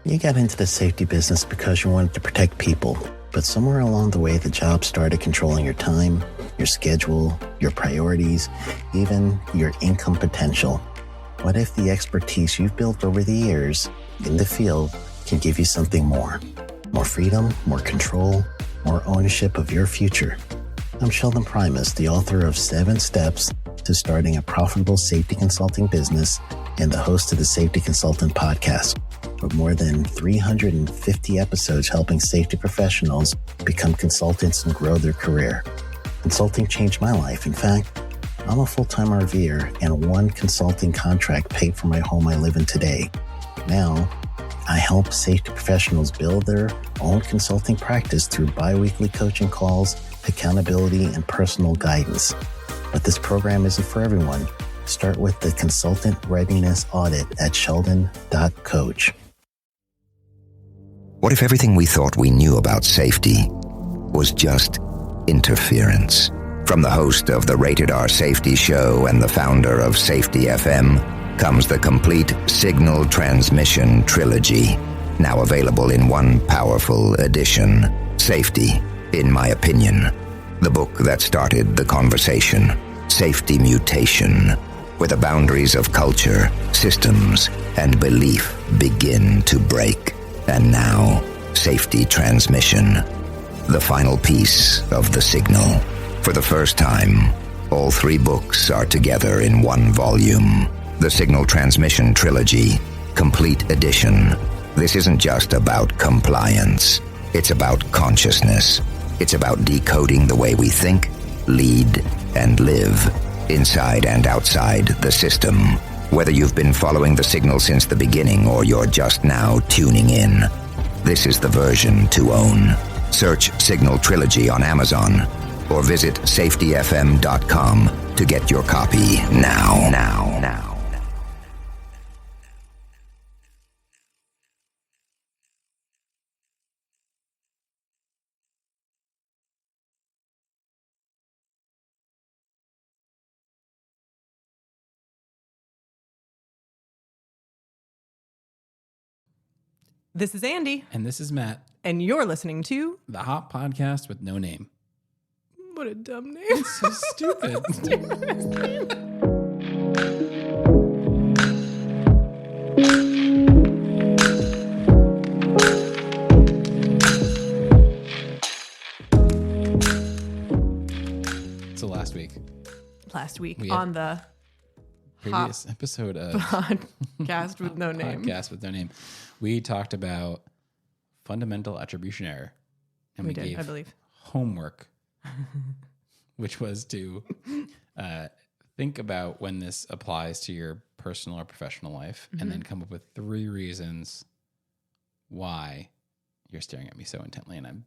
You got into the safety business because you wanted to protect people, but somewhere along the way, the job started controlling your time, your schedule, your priorities, even your income potential. What if the expertise you've built over the years in the field can give you something more? More freedom, more control, more ownership of your future. I'm Sheldon Primus, the author of 7 Steps to Starting a Profitable Safety Consulting Business and the host of the Safety Consultant Podcast, with more than 350 episodes helping safety professionals become consultants and grow their career. Consulting changed my life. In fact, I'm a full-time RVer, and one consulting contract paid for my home I live in today. Now, I help safety professionals build their own consulting practice through bi-weekly coaching calls, accountability, and personal guidance. But this program isn't for everyone. Start with the Consultant Readiness Audit at sheldon.coach. What if everything we thought we knew about safety was just interference? From the host of the Rated R Safety Show and the founder of Safety FM comes the complete Signal Transmission Trilogy, now available in one powerful edition. Safety, in my opinion, the book that started the conversation. Safety Mutation, where the boundaries of culture, systems, and belief begin to break. And now, Safety Transmission, the final piece of the signal. For the first time, all 3 books are together in one volume. The Signal Transmission Trilogy, Complete Edition. This isn't just about compliance. It's about consciousness. It's about decoding the way we think, lead, and live, inside and outside the system. Whether you've been following the signal since the beginning or you're just now tuning in, this is the version to own. Search Signal Trilogy on Amazon or visit safetyfm.com to get your copy now. This is Andy. And this is Matt. And you're listening to The Hot Podcast with no name. What a dumb name. It's so stupid. So last week on the previous episode of podcast with no name. Podcast with no name. We talked about fundamental attribution error. And we did, gave I believe, homework, which was to think about when this applies to your personal or professional life, and then come up with 3 reasons why you're staring at me so intently, and I'm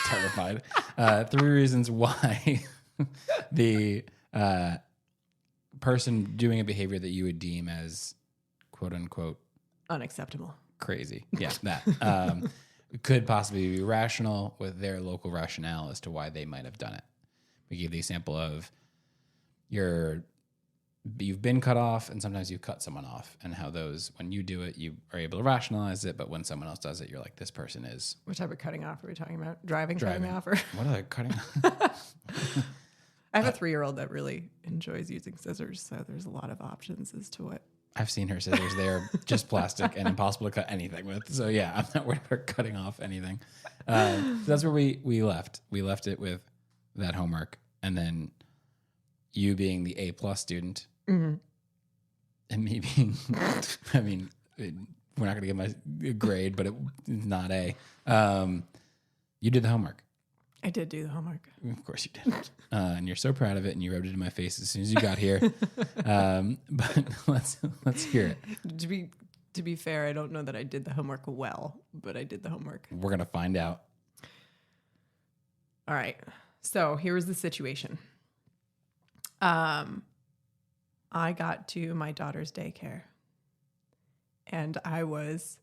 terrified. 3 reasons why the person doing a behavior that you would deem as quote unquote unacceptable, crazy. Yeah, that could possibly be rational with their local rationale as to why they might have done it. We gave the example of you've been cut off, and sometimes you cut someone off, and how those, when you do it, you are able to rationalize it, but when someone else does it, you're like, this person is... Which type of cutting off are we talking about? Driving. Cutting off? Or what are they cutting off? I have a 3-year-old that really enjoys using scissors, so there's a lot of options as to what... I've seen her scissors. They're just plastic and impossible to cut anything with. So yeah, I'm not worried about cutting off anything. So that's where we left. We left it with that homework, and then you being the A+ student, and me being, I mean, we're not going to give my grade, but it's not A. You did the homework. I did do the homework. Of course you did. And you're so proud of it, and you rubbed it in my face as soon as you got here. But let's hear it. To be fair, I don't know that I did the homework well, but I did the homework. We're going to find out. All right. So here was the situation. I got to my daughter's daycare, and I was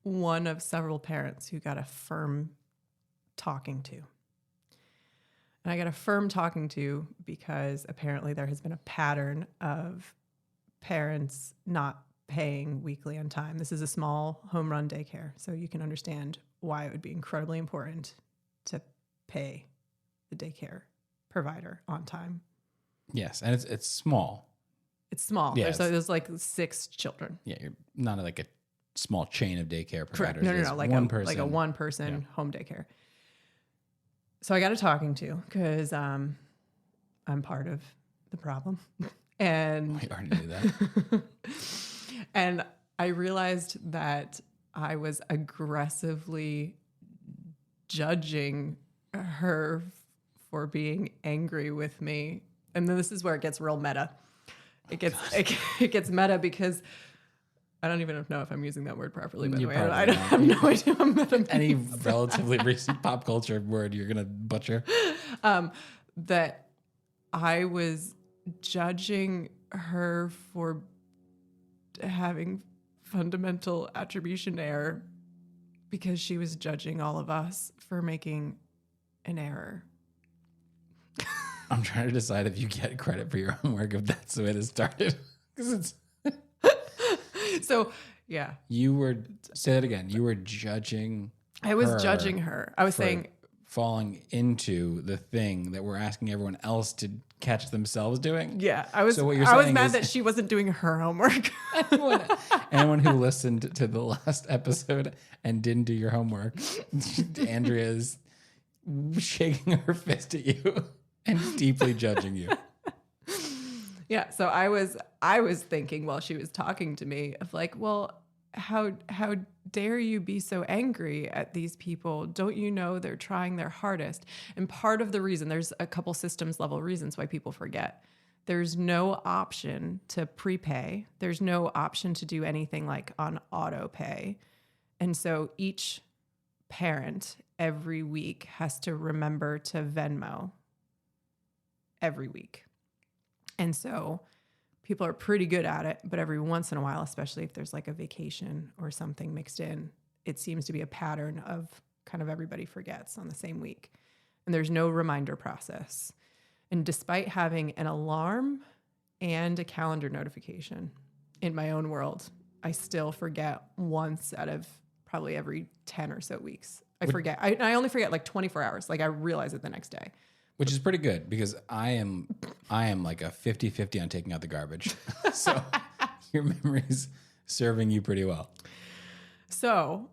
one of several parents who got a firm talking to. And I got a firm talking to because apparently there has been a pattern of parents not paying weekly on time. This is a small home run daycare, so you can understand why it would be incredibly important to pay the daycare provider on time. Yes, and it's small. It's small. Yeah, There's like 6 children. Yeah, you're not like a small chain of daycare Correct. providers. No, There's like one person. like a one-person home daycare. So I got a talking to because I'm part of the problem, and We already knew that. and I realized that I was aggressively judging her for being angry with me. And then this is where it gets real meta. It gets meta because I don't even know if I'm using that word properly, by the way. I have no idea what meta means. Any relatively recent pop culture word you're going to butcher. That I was judging her for having fundamental attribution error because she was judging all of us for making an error. I'm trying to decide if you get credit for your homework, if that's the way this started. Because it's So, yeah. you were, say that again, you were judging I was judging her. I was saying, falling into the thing that we're asking everyone else to catch themselves doing. yeah, I was. So what you're I was saying mad is- that she wasn't doing her homework. Anyone who listened to the last episode and didn't do your homework, Andrea's shaking her fist at you and deeply judging you. Yeah, so I was thinking while she was talking to me of like, well, how dare you be so angry at these people? Don't you know they're trying their hardest? And part of the reason, there's a couple systems level reasons why people forget. There's no option to prepay. There's no option to do anything like on auto pay. And so each parent every week has to remember to Venmo every week. And so people are pretty good at it, but every once in a while, especially if there's like a vacation or something mixed in, it seems to be a pattern of kind of everybody forgets on the same week. And there's no reminder process. And despite having an alarm and a calendar notification in my own world, I still forget once out of probably every 10 or so weeks. I forget. I only forget like 24 hours. Like I realize it the next day. Which is pretty good because I am like a 50-50 on taking out the garbage. So your memory's serving you pretty well. So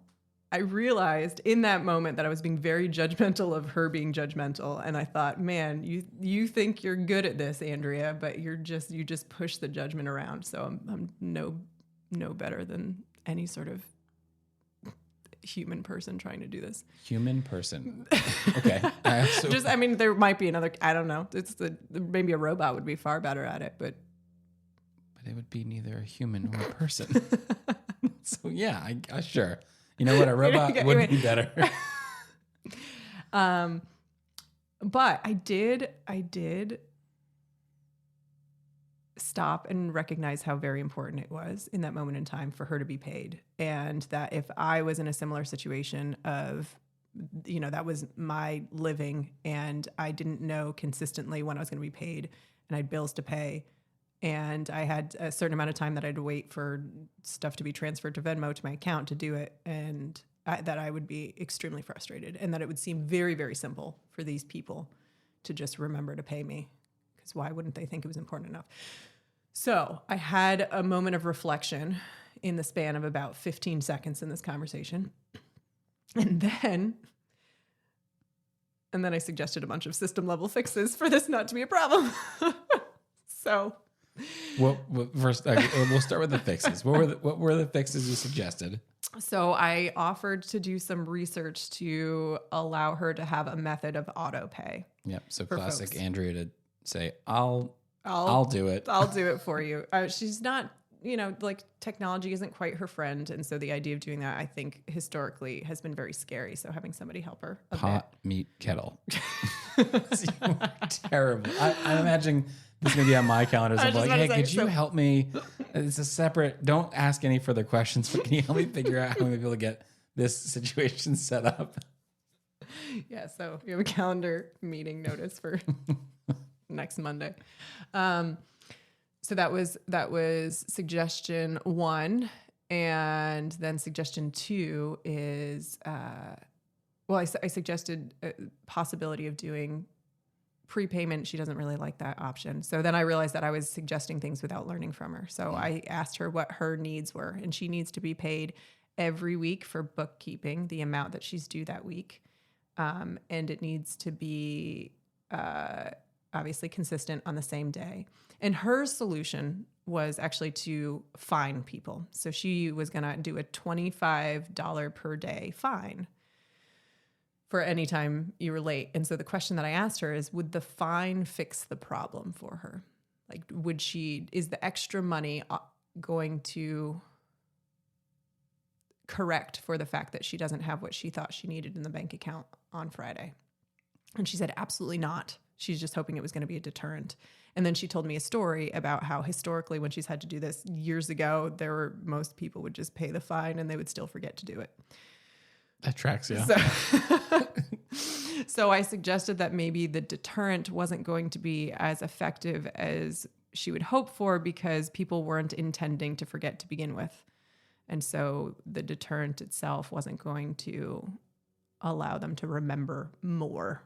I realized in that moment that I was being very judgmental of her being judgmental. And I thought, man, you think you're good at this, Andrea, but you just push the judgment around. So I'm no better than any sort of human person trying to do this. Human person. Okay. There might be another, I don't know. Maybe a robot would be far better at it, but it would be neither a human or a person. So yeah, I sure. You know what? A robot would be better. But I did stop and recognize how very important it was in that moment in time for her to be paid. And that if I was in a similar situation of, that was my living and I didn't know consistently when I was going to be paid and I had bills to pay and I had a certain amount of time that I had to wait for stuff to be transferred to Venmo to my account to do it. And that I would be extremely frustrated and that it would seem very, very simple for these people to just remember to pay me. Because why wouldn't they think it was important enough? So I had a moment of reflection in the span of about 15 seconds in this conversation. And then I suggested a bunch of system level fixes for this not to be a problem. So. Well, first, we'll start with the fixes. What were the fixes you suggested? So I offered to do some research to allow her to have a method of auto pay. Yep. So for classic folks. Andrea to say, I'll do it. I'll do it for you. She's not, like technology isn't quite her friend. And so the idea of doing that, I think historically has been very scary. So having somebody help her a Pot, meat, kettle. Terrible. I'm imagining this is going to be on my calendar. So I'm like, hey, could you help me? It's a separate, don't ask any further questions, but can you help me figure out how I'm going to be able to get this situation set up? Yeah, so you have a calendar meeting notice for next Monday. So that was suggestion 1. And then suggestion 2 is, I suggested a possibility of doing prepayment. She doesn't really like that option. So then I realized that I was suggesting things without learning from her. So I asked her what her needs were, and she needs to be paid every week for bookkeeping, the amount that she's due that week. And it needs to be obviously consistent on the same day. And her solution was actually to fine people. So she was going to do a $25 per day fine for any time you were late. And so the question that I asked her is, would the fine fix the problem for her? Like, is the extra money going to correct for the fact that she doesn't have what she thought she needed in the bank account on Friday? And she said, absolutely not. She's just hoping it was going to be a deterrent. And then she told me a story about how historically when she's had to do this years ago, most people would just pay the fine and they would still forget to do it. That tracks, yeah. So I suggested that maybe the deterrent wasn't going to be as effective as she would hope for because people weren't intending to forget to begin with. And so the deterrent itself wasn't going to allow them to remember more.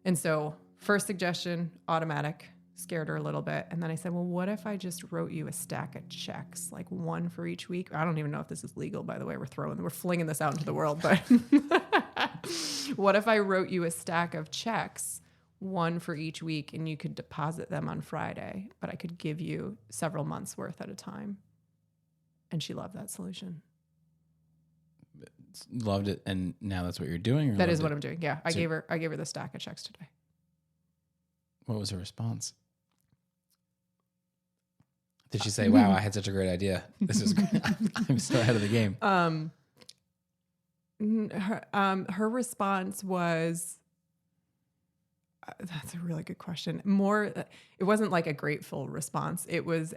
And so first suggestion, automatic, scared her a little bit. And then I said, well, what if I just wrote you a stack of checks, like one for each week? I don't even know if this is legal, by the way. We're flinging this out into the world, but what if I wrote you a stack of checks, one for each week, and you could deposit them on Friday, but I could give you several months worth at a time? And she loved that solution. Loved it, and now that's what you're doing? Or that is what I'm doing. Yeah, I gave her the stack of checks today. What was her response? Did she say, "Wow, I had such a great idea. This is great. I'm so ahead of the game"? Her response was, that's a really good question. It wasn't like a grateful response. It was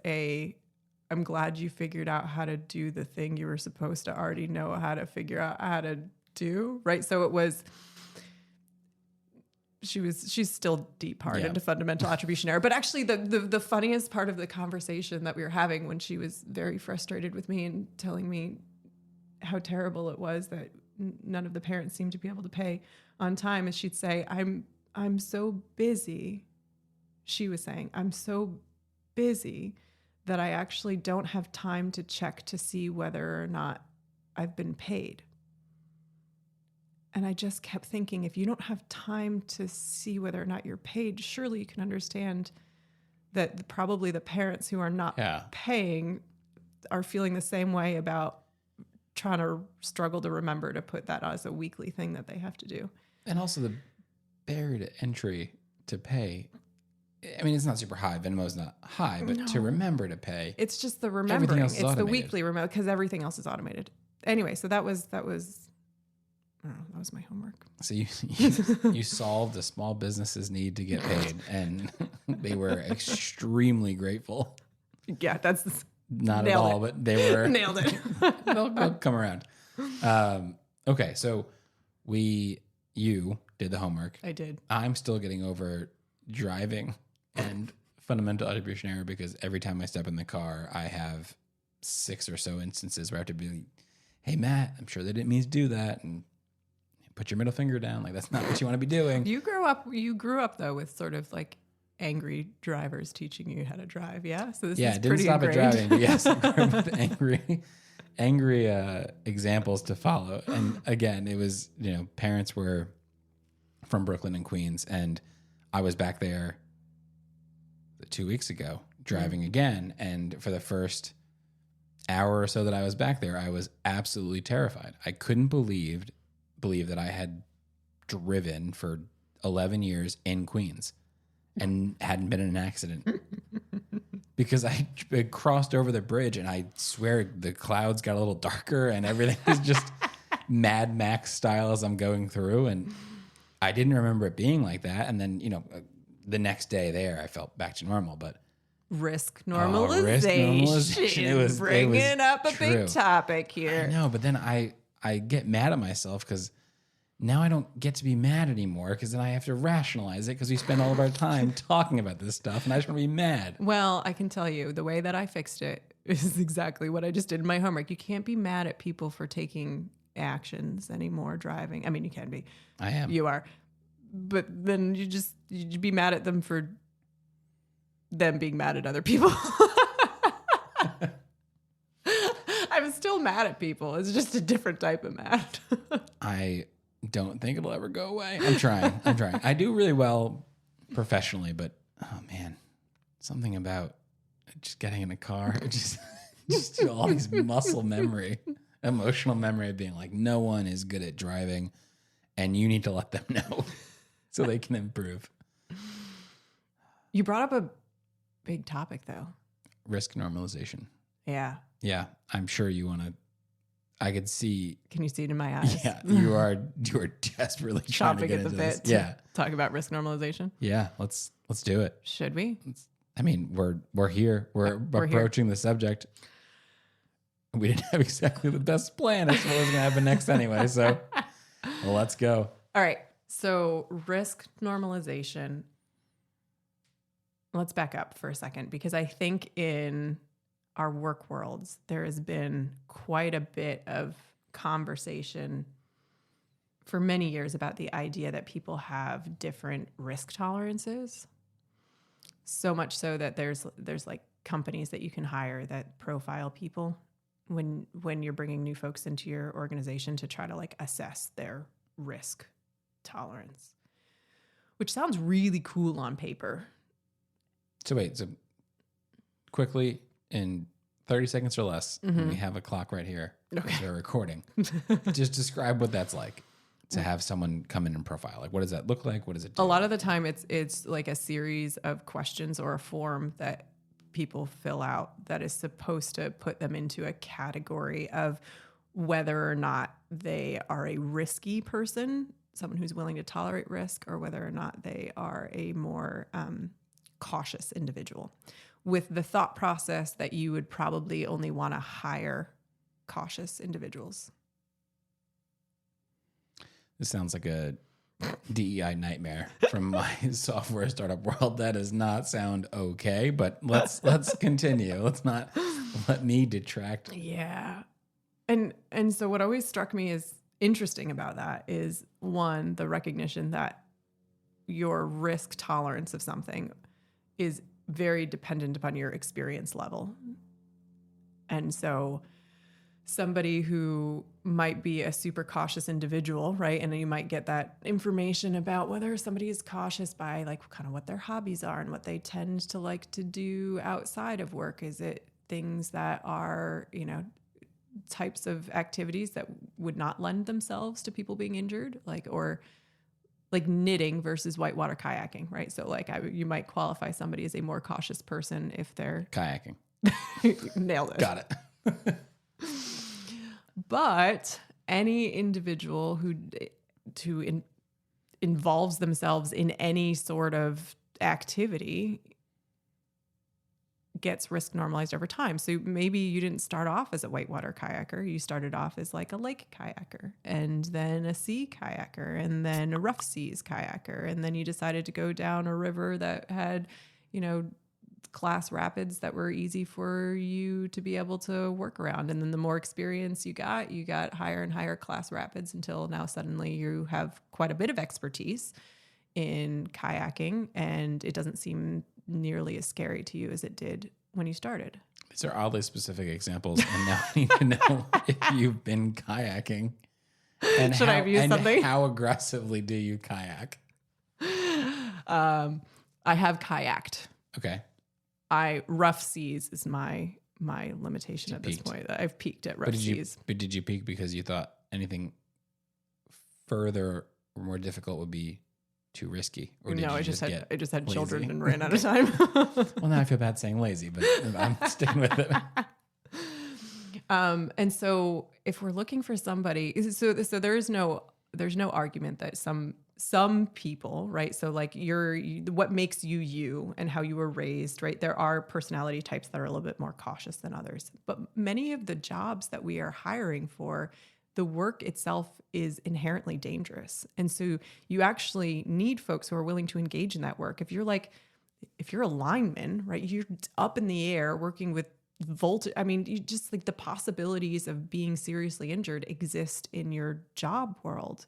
I'm glad you figured out how to do the thing you were supposed to already know how to figure out how to do, right? So it was, she's still deep-hearted to fundamental attribution error. But actually the funniest part of the conversation that we were having when she was very frustrated with me and telling me how terrible it was that none of the parents seemed to be able to pay on time is she'd say, I'm so busy. She was saying, I'm so busy that I actually don't have time to check to see whether or not I've been paid. And I just kept thinking, if you don't have time to see whether or not you're paid, surely you can understand that probably the parents who are not paying are feeling the same way about trying to struggle to remember to put that as a weekly thing that they have to do. And also the barrier to entry to pay. I mean, it's not super high. Venmo's not high, but to remember to pay. It's just the remembering. It's automated. The weekly remember because everything else is automated. Anyway, so that was my homework. So you solved a small business's need to get paid, and they were extremely grateful. Yeah, that's not at all, but they were nailed it. they'll come around. Okay, so you did the homework. I did. I'm still getting over driving and fundamental attribution error because every time I step in the car, I have 6 or so instances where I have to be like, hey, Matt, I'm sure they didn't mean to do that. And put your middle finger down. Like, that's not what you want to be doing. You grew up though with sort of like angry drivers teaching you how to drive. Yeah. So this is didn't pretty stop ingrained. at driving. But yes, I grew up with angry examples to follow. And again, it was, parents were from Brooklyn and Queens, and I was back there 2 weeks ago driving again. And for the first hour or so that I was back there, I was absolutely terrified. I couldn't believe that I had driven for 11 years in Queens and hadn't been in an accident because I crossed over the bridge, and I swear the clouds got a little darker and everything was just Mad Max style as I'm going through. And I didn't remember it being like that. And then, the next day there, I felt back to normal, but risk normalization. It was bringing up a true. Big topic here. I know, but then I get mad at myself because now I don't get to be mad anymore because then I have to rationalize it because we spend all of our time talking about this stuff and I just want to be mad. Well, I can tell you the way that I fixed it is exactly what I just did in my homework. You can't be mad at people for taking actions anymore driving. I mean, you can be. I am. You are. But then you'd be mad at them for them being mad at other people. I'm still mad at people. It's just a different type of mad. I don't think it'll ever go away. I'm trying. I do really well professionally, but oh man, something about just getting in a car, just all these muscle memory, emotional memory of being like, no one is good at driving and you need to let them know so they can improve. You brought up a big topic though. Risk normalization. Yeah. Yeah. I'm sure you want to, I could see. Can you see it in my eyes? Yeah. You are desperately trying to Chomping get at the into bit. this. Yeah. Talk about risk normalization. Yeah. Let's do it. Should we? I mean, we're here. We're approaching the subject. We didn't have exactly the best plan as to what was going to happen next anyway. So well, let's go. All right. So risk normalization. Let's back up for a second because I think in our work worlds, there has been quite a bit of conversation for many years about the idea that people have different risk tolerances. So much so that there's like companies that you can hire that profile people when you're bringing new folks into your organization to try to like assess their risk tolerance, which sounds really cool on paper. So wait, so quickly in 30 seconds or less, we have a clock right here. Okay. They're recording. Just describe what that's like to have someone come in and profile. Like, what does that look like? What does it do? A lot of the time it's like a series of questions or a form that people fill out that is supposed to put them into a category of whether or not they are a risky person, someone who's willing to tolerate risk, or whether or not they are a more cautious individual, with the thought process that you would probably only want to hire cautious individuals. This sounds like a DEI nightmare from my software startup world. That does not sound okay, but let's continue. Let's not let me detract. Yeah. And so what always struck me as interesting about that is, one, the recognition that your risk tolerance of something is very dependent upon your experience level. And so somebody who might be a super cautious individual, right? And then you might get that information about whether somebody is cautious by like kind of what their hobbies are and what they tend to like to do outside of work. Is it things that are, types of activities that would not lend themselves to people being injured, or knitting versus whitewater kayaking, right? So you might qualify somebody as a more cautious person if they're kayaking. Nailed it. Got it. But any individual who involves themselves in any sort of activity gets risk normalized over time. So maybe you didn't start off as a whitewater kayaker. You started off as like a lake kayaker, and then a sea kayaker, and then a rough seas kayaker. And then you decided to go down a river that had, class rapids that were easy for you to be able to work around. And then the more experience you got higher and higher class rapids until now suddenly you have quite a bit of expertise in kayaking, and it doesn't seem nearly as scary to you as it did when you started. These are oddly specific examples, and now I need to know if you've been kayaking. And Should I have used something? How aggressively do you kayak? I have kayaked. Okay. Rough seas is my limitation at this point. I've peaked at rough seas. But did you peak because you thought anything further or more difficult would be too risky? Or did I just had children lazy? and ran out of time. Well, now I feel bad saying lazy, but I'm sticking with it. And so if we're looking for somebody, so there's no argument that some people, right? So like what makes you and how you were raised, right? There are personality types that are a little bit more cautious than others, but many of the jobs that we are hiring for, the work itself is inherently dangerous. And so you actually need folks who are willing to engage in that work. If you're a lineman, right, you're up in the air working with voltage. I mean, you just like the possibilities of being seriously injured exist in your job world.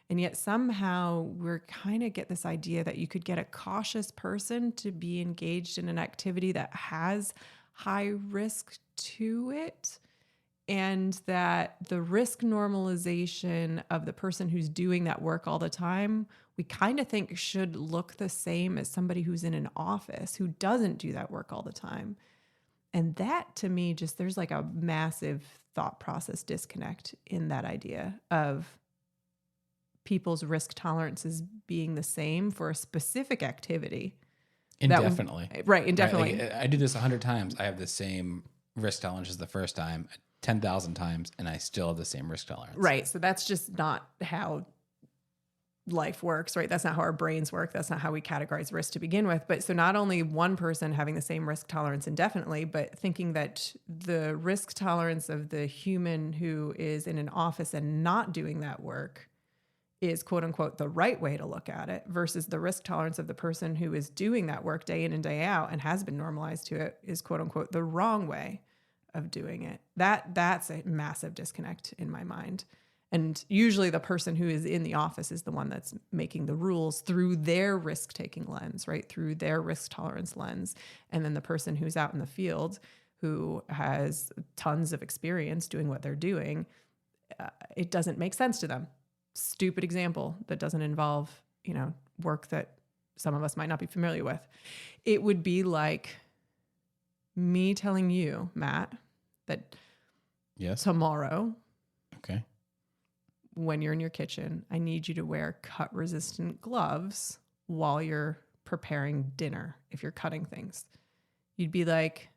And yet somehow we're kind of get this idea that you could get a cautious person to be engaged in an activity that has high risk to it. And that the risk normalization of the person who's doing that work all the time, we kind of think should look the same as somebody who's in an office who doesn't do that work all the time. And that to me, just there's like a massive thought process disconnect in that idea of people's risk tolerances being the same for a specific activity. Indefinitely. Right, indefinitely. Right? Like, I do this 100 times. I have the same risk tolerance as the first time, 10,000 times, and I still have the same risk tolerance. Right. So that's just not how life works, right? That's not how our brains work. That's not how we categorize risk to begin with. But so not only one person having the same risk tolerance indefinitely, but thinking that the risk tolerance of the human who is in an office and not doing that work is quote unquote the right way to look at it versus the risk tolerance of the person who is doing that work day in and day out and has been normalized to it is quote unquote the wrong way of doing it. That's a massive disconnect in my mind. And usually the person who is in the office is the one that's making the rules through their risk-taking lens, right? Through their risk tolerance lens. And then the person who's out in the field who has tons of experience doing what they're doing, it doesn't make sense to them. Stupid example that doesn't involve, work that some of us might not be familiar with. It would be like me telling you, Matt, that yes, tomorrow, okay, when you're in your kitchen, I need you to wear cut-resistant gloves while you're preparing dinner if you're cutting things. You'd be like,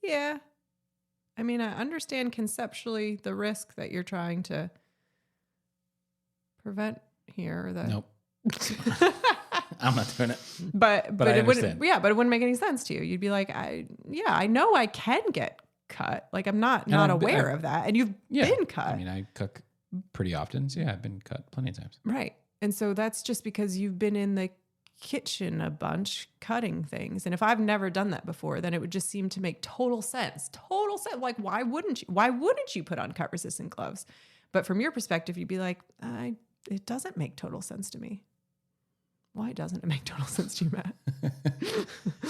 yeah. I mean, I understand conceptually the risk that you're trying to prevent here. Nope. I'm not doing it. But I it understand. wouldn't, but it wouldn't make any sense to you. You'd be like, I know I can get cut. Like I'm not aware of that. And you've been cut. I mean, I cook pretty often. So yeah, I've been cut plenty of times. Right. And so that's just because you've been in the kitchen a bunch cutting things. And if I've never done that before, then it would just seem to make total sense. Total sense. Like, why wouldn't you put on cut resistant gloves? But from your perspective, you'd be like, it doesn't make total sense to me. Why doesn't it make total sense to you, Matt?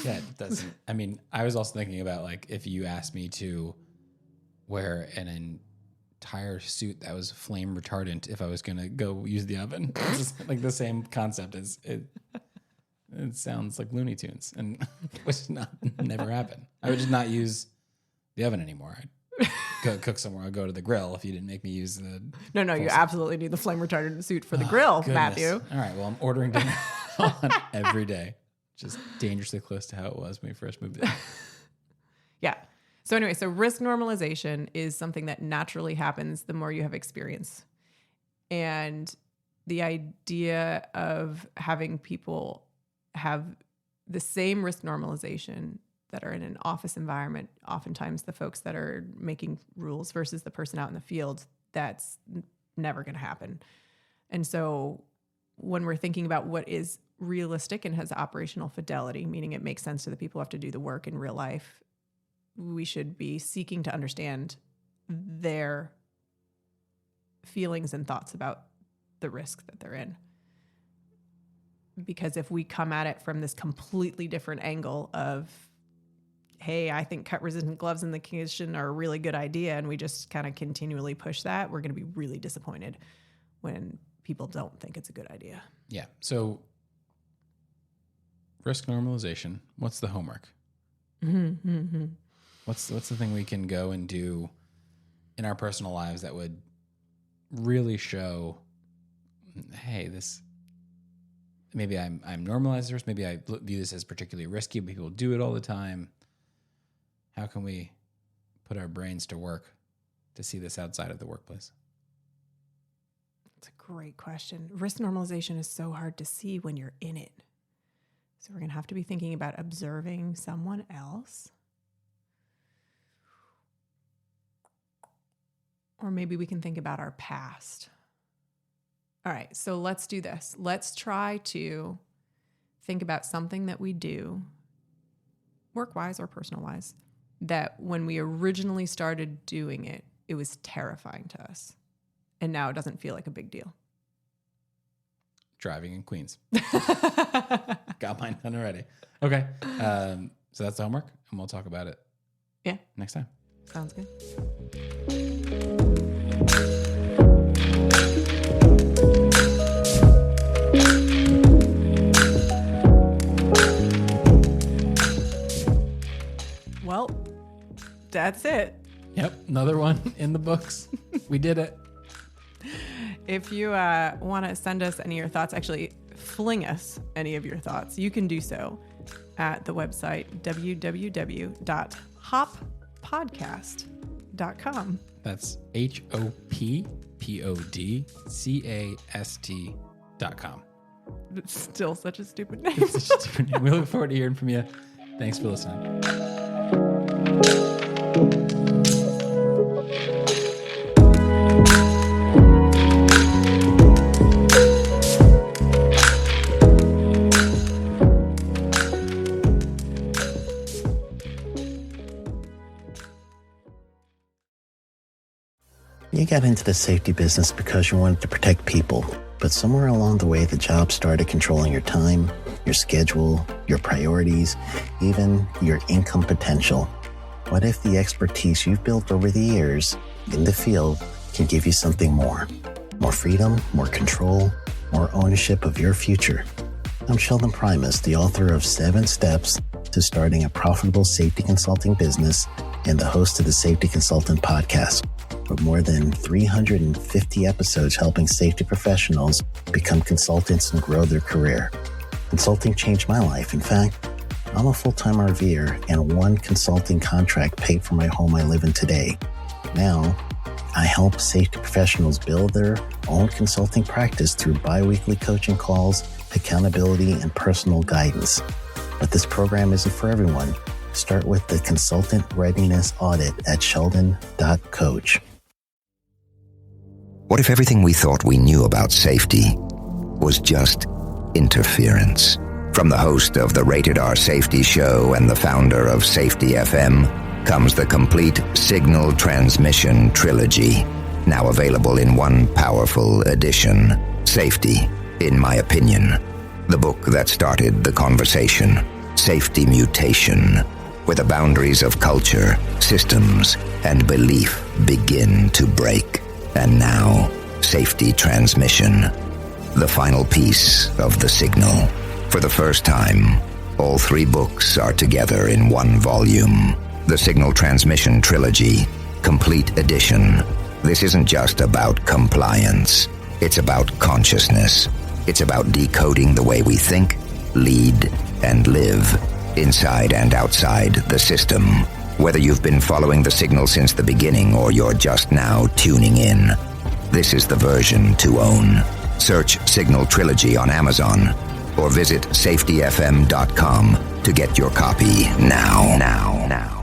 Yeah, it doesn't. I mean, I was also thinking about like if you asked me to wear an entire suit that was flame retardant if I was going to go use the oven. It's just like the same concept as it. It sounds like Looney Tunes, and which never happened. I would just not use the oven anymore. I'd go cook somewhere. I'd go to the grill if you didn't make me use the. No, you absolutely need the flame retardant suit for the grill, goodness. Matthew. All right, well, I'm ordering dinner on every day. Just dangerously close to how it was when we first moved in. Yeah. So anyway, risk normalization is something that naturally happens the more you have experience. And the idea of having people have the same risk normalization that are in an office environment, oftentimes the folks that are making rules versus the person out in the field, that's never going to happen. And so when we're thinking about what is realistic and has operational fidelity, meaning it makes sense to the people who have to do the work in real life, we should be seeking to understand their feelings and thoughts about the risk that they're in. Because if we come at it from this completely different angle of, hey, I think cut-resistant gloves in the kitchen are a really good idea, and we just kind of continually push that, we're going to be really disappointed when people don't think it's a good idea. Yeah. So risk normalization, what's the homework? Mm-hmm. What's the thing we can go and do in our personal lives that would really show, hey, this... Maybe I'm normalized risk. Maybe I view this as particularly risky, but people do it all the time. How can we put our brains to work to see this outside of the workplace? That's a great question. Risk normalization is so hard to see when you're in it. So we're going to have to be thinking about observing someone else. Or maybe we can think about our past. All right, so let's do this. Let's try to think about something that we do, work-wise or personal-wise, that when we originally started doing it, it was terrifying to us. And now it doesn't feel like a big deal. Driving in Queens. Got mine done already. Okay. So that's the homework, and we'll talk about it next time. Sounds good. Well, that's it. Yep. Another one in the books. We did it. If you want to send us any of your thoughts, actually fling us any of your thoughts, you can do so at the website hoppodcast.com. That's hoppodcast.com. It's still such a stupid name. It's such a stupid name. We look forward to hearing from you. Thanks for listening. You got into the safety business because you wanted to protect people, but somewhere along the way, the job started controlling your time, your schedule, your priorities, even your income potential. What if the expertise you've built over the years in the field can give you something more? More freedom, more control, more ownership of your future. I'm Sheldon Primus, the author of 7 Steps to Starting a Profitable Safety Consulting Business and the host of the Safety Consultant Podcast, with more than 350 episodes helping safety professionals become consultants and grow their career. Consulting changed my life. In fact, I'm a full-time RVer, and one consulting contract paid for my home I live in today. Now, I help safety professionals build their own consulting practice through bi-weekly coaching calls, accountability, and personal guidance. But this program isn't for everyone. Start with the Consultant Readiness Audit at sheldon.coach. What if everything we thought we knew about safety was just interference? From the host of the Rated R Safety Show and the founder of Safety FM comes the complete Signal Transmission Trilogy, now available in one powerful edition. Safety, in my opinion, the book that started the conversation. Safety Mutation, where the boundaries of culture, systems, and belief begin to break. And now, Safety Transmission, the final piece of the signal. For the first time, all 3 books are together in one volume. The Signal Transmission Trilogy, Complete Edition. This isn't just about compliance. It's about consciousness. It's about decoding the way we think, lead, and live, inside and outside the system. Whether you've been following the signal since the beginning or you're just now tuning in, this is the version to own. Search Signal Trilogy on Amazon or visit safetyfm.com to get your copy now.